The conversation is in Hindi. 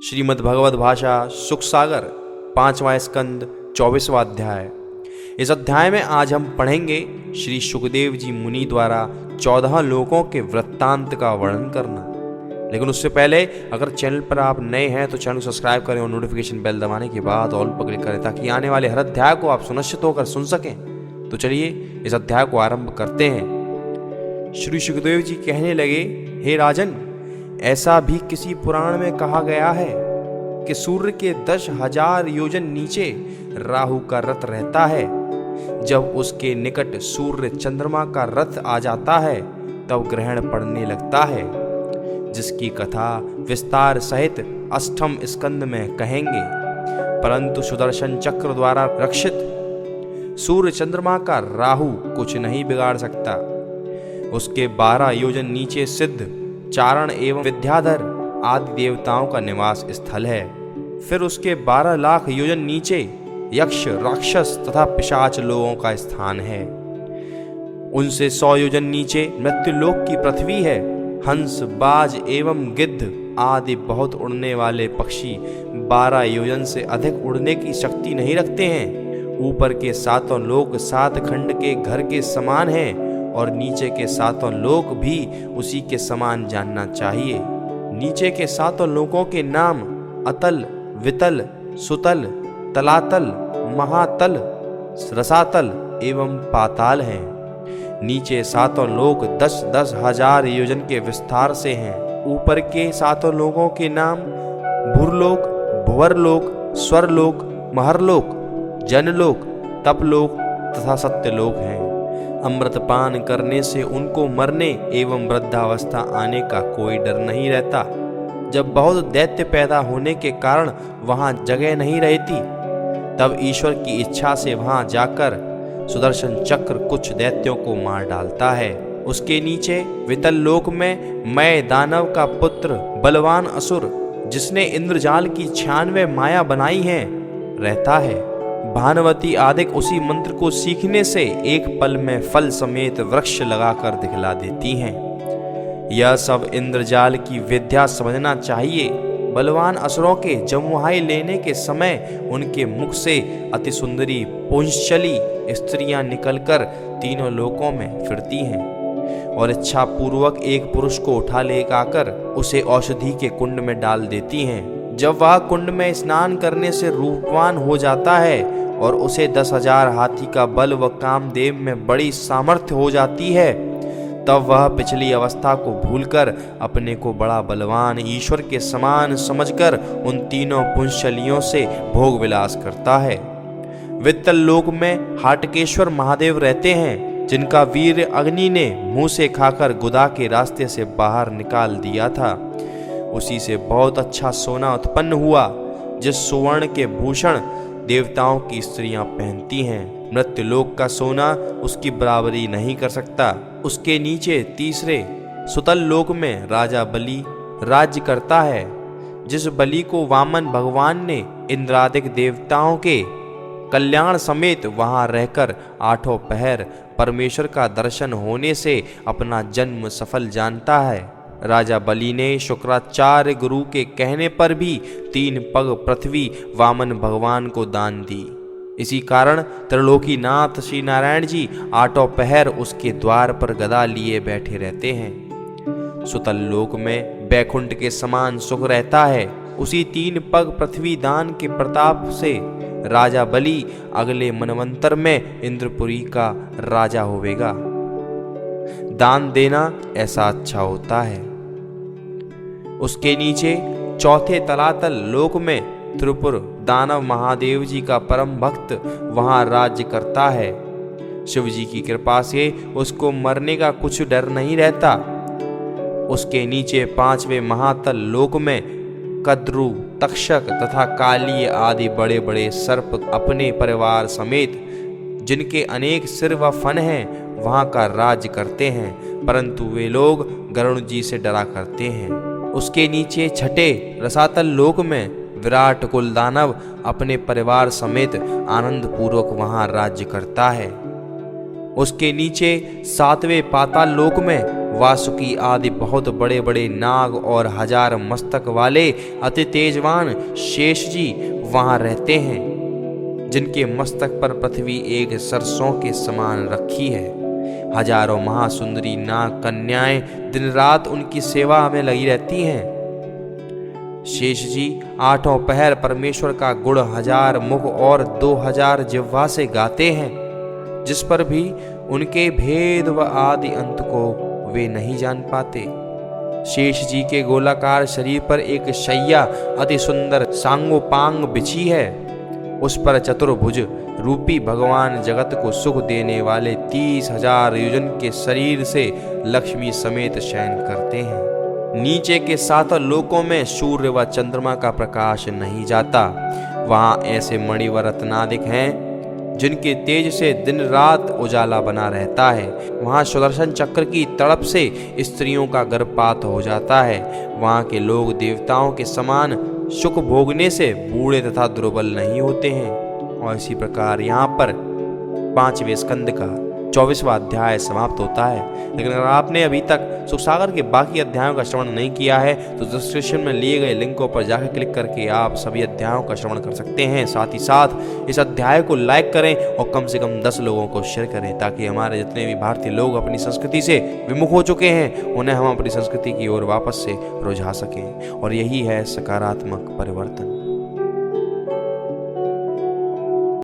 श्रीमद् भगवद भाषा सुख सागर 5वां स्कंद 24वां अध्याय। इस अध्याय में आज हम पढ़ेंगे श्री सुखदेव जी मुनि द्वारा 14 लोकों के वृत्तांत का वर्णन करना। लेकिन उससे पहले अगर चैनल पर आप नए हैं तो चैनल को सब्सक्राइब करें और नोटिफिकेशन बेल दबाने के बाद ऑल पर क्लिक करें ताकि आने वाले हर अध्याय को आप सुनिश्चित होकर सुन सकें। तो चलिए इस अध्याय को आरंभ करते हैं। श्री सुखदेव जी कहने लगे, हे राजन, ऐसा भी किसी पुराण में कहा गया है कि सूर्य के 10,000 योजन नीचे राहु का रथ रहता है। जब उसके निकट सूर्य चंद्रमा का रथ आ जाता है तब ग्रहण पड़ने लगता है, जिसकी कथा विस्तार सहित 8वें स्कंद में कहेंगे। परंतु सुदर्शन चक्र द्वारा रक्षित सूर्य चंद्रमा का राहु कुछ नहीं बिगाड़ सकता। उसके 12 योजन नीचे सिद्ध, चारण एवं विद्याधर आदि देवताओं का निवास स्थल है। फिर उसके 12 लाख योजन नीचे यक्ष, राक्षस तथा पिशाच लोगों का स्थान है। उनसे 100 योजन नीचे मृत्युलोक की पृथ्वी है। हंस, बाज एवं गिद्ध आदि बहुत उड़ने वाले पक्षी 12 योजन से अधिक उड़ने की शक्ति नहीं रखते हैं। ऊपर के 7 लोक 7 खंड के घर के समान हैं और नीचे के 7 लोक भी उसी के समान जानना चाहिए। नीचे के 7 लोकों के नाम अतल, वितल, सुतल, तलातल, महातल, रसातल एवं पाताल हैं। नीचे 7 लोक 10-10 हजार योजन के विस्तार से हैं। ऊपर के 7 लोकों के नाम भूरलोक, भुवरलोक, स्वरलोक, महरलोक, जनलोक, तपलोक तथा सत्यलोक हैं। अमृतपान करने से उनको मरने एवं वृद्धावस्था आने का कोई डर नहीं रहता। जब बहुत दैत्य पैदा होने के कारण वहां जगह नहीं रहती, तब ईश्वर की इच्छा से वहां जाकर सुदर्शन चक्र कुछ दैत्यों को मार डालता है। उसके नीचे वितल लोक में मैं दानव का पुत्र बलवान असुर, जिसने इंद्रजाल की 96 माया बनाई है, रहता है। भानुवती आदिक उसी मंत्र को सीखने से एक पल में फल समेत वृक्ष लगाकर दिखला देती हैं। यह सब इंद्रजाल की विद्या समझना चाहिए। बलवान असुरों के जमुहाई लेने के समय उनके मुख से अति सुंदरी पुंसचली स्त्रियां निकलकर तीनों लोकों में फिरती हैं और इच्छा पूर्वक एक पुरुष को उठा ले आकर उसे औषधि के कुंड में डाल देती हैं। जब वह कुंड में स्नान करने से रूपवान हो जाता है और उसे 10,000 हाथी का बल व कामदेव में बड़ी सामर्थ्य हो जाती है, तब वह पिछली अवस्था को भूलकर अपने को बड़ा बलवान ईश्वर के समान समझकर उन तीनों पुंसचलियों से भोग विलास करता है। वित्तल लोक में हाटकेश्वर महादेव रहते हैं, जिनका वीर अग्नि ने मुंह से खाकर गुदा के रास्ते से बाहर निकाल दिया था। उसी से बहुत अच्छा सोना उत्पन्न हुआ, जिस सुवर्ण के भूषण देवताओं की स्त्रियां पहनती हैं। मृत्युलोक का सोना उसकी बराबरी नहीं कर सकता। उसके नीचे तीसरे सुतल लोक में राजा बलि राज्य करता है। जिस बलि को वामन भगवान ने इंद्रादिक देवताओं के कल्याण समेत वहां रहकर 8 पहर परमेश्वर का दर्शन होने से अपना जन्म सफल जानता है। राजा बलि ने शुक्राचार्य गुरु के कहने पर भी 3 पग पृथ्वी वामन भगवान को दान दी। इसी कारण त्रिलोकीनाथ श्री नारायण जी 8 पहर उसके द्वार पर गदा लिए बैठे रहते हैं। सुतल लोक में बैकुंठ के समान सुख रहता है। उसी 3 पग पृथ्वी दान के प्रताप से राजा बलि अगले मनवंतर में इंद्रपुरी का राजा होवेगा। दान देना ऐसा अच्छा होता है। उसके नीचे चौथे तलातल लोक में त्रिपुर दानव महादेव जी का परम भक्त वहां राज्य करता है। शिव जी की कृपा से उसको मरने का कुछ डर नहीं रहता। उसके नीचे 5वें महातल लोक में कद्रु, तक्षक तथा काली आदि बड़े बड़े सर्प अपने परिवार समेत, जिनके अनेक सिर व फन हैं, वहां का राज्य करते हैं, परंतु वे लोग गरुण जी से डरा करते हैं। उसके नीचे छठे रसातल लोक में विराट कुल दानव अपने परिवार समेत आनंद पूर्वक वहां राज्य करता है। उसके नीचे 7वें पाताल लोक में वासुकी आदि बहुत बड़े बड़े नाग और 1000 मस्तक वाले अति तेजवान शेष जी वहां रहते हैं, जिनके मस्तक पर पृथ्वी एक सरसों के समान रखी है। हजारों महासुंदरी नाग कन्याएं दिन रात उनकी सेवा में लगी रहती हैं। शेष जी 8 पहर परमेश्वर का गुण 1000 मुख और 2000 जिह्वा से गाते हैं, जिस पर भी उनके भेद व आदि अंत को वे नहीं जान पाते। शेष जी के गोलाकार शरीर पर एक शैया अति सुंदर सांगोपांग बिछी है। उस पर चतुर्भुज रूपी भगवान जगत को सुख देने वाले 30,000 योजन के शरीर से लक्ष्मी समेत शयन करते हैं। नीचे के 7 लोकों में सूर्य व चंद्रमा का प्रकाश नहीं जाता। वहां ऐसे मणि व रत्नादिक हैं जिनके तेज से दिन रात उजाला बना रहता है। वहां सुदर्शन चक्र की तड़प से स्त्रियों का गर्भपात हो जाता है। वहां के लोग देवताओं के समान सुख भोगने से बूढ़े तथा दुर्बल नहीं होते हैं। और इसी प्रकार यहाँ पर 5वें स्कंद का 24वां अध्याय समाप्त होता है। लेकिन अगर आपने अभी तक सुखसागर के बाकी अध्यायों का श्रवण नहीं किया है तो डिस्क्रिप्शन में लिए गए लिंकों पर जाकर क्लिक करके आप सभी अध्यायों का श्रवण कर सकते हैं। साथ ही साथ इस अध्याय को लाइक करें और कम से कम 10 लोगों को शेयर करें, ताकि हमारे जितने भी भारतीय लोग अपनी संस्कृति से विमुख हो चुके हैं उन्हें हम अपनी संस्कृति की ओर वापस से रुझा सकें। और यही है सकारात्मक परिवर्तन।